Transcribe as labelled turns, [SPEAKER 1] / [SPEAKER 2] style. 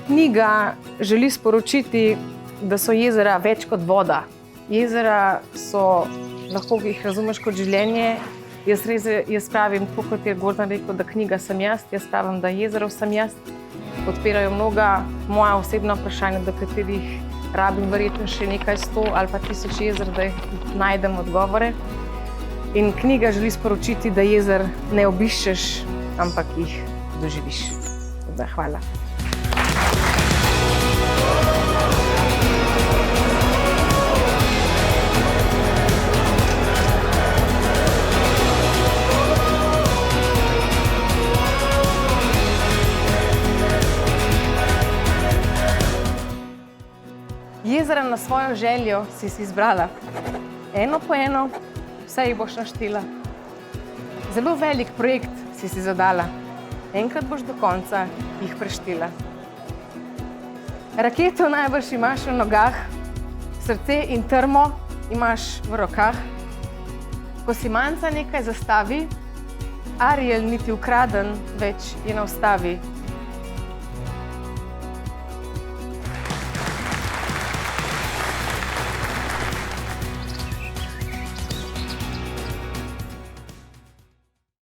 [SPEAKER 1] knjiga želi sporočiti, da so jezera več kot voda. Jezera so, lahko jih razumeš kot življenje. Jaz pravim, tako kot je Gordon rekel, da knjiga sem jaz pravim, da jezero sem jaz. Odpirajo mnoga moja osebna vprašanja, do katerih rabim verjetno še nekaj 100 ali pa 1000 jezer, da najdem odgovore. In knjiga želi sporočiti, da jezer ne obiščeš, ampak jih doživiš. Hvala. Jezera na svojo željo si izbrala. Eno po eno, vse jih boš naštela. Zelo velik projekt si zadala. Enkrat boš do konca jih preštela. Raketo najbrž imaš v nogah, srce in trmo imaš v rokah. Ko si manjca nekaj zastavi, Ariel niti ukraden več je ne ustavi.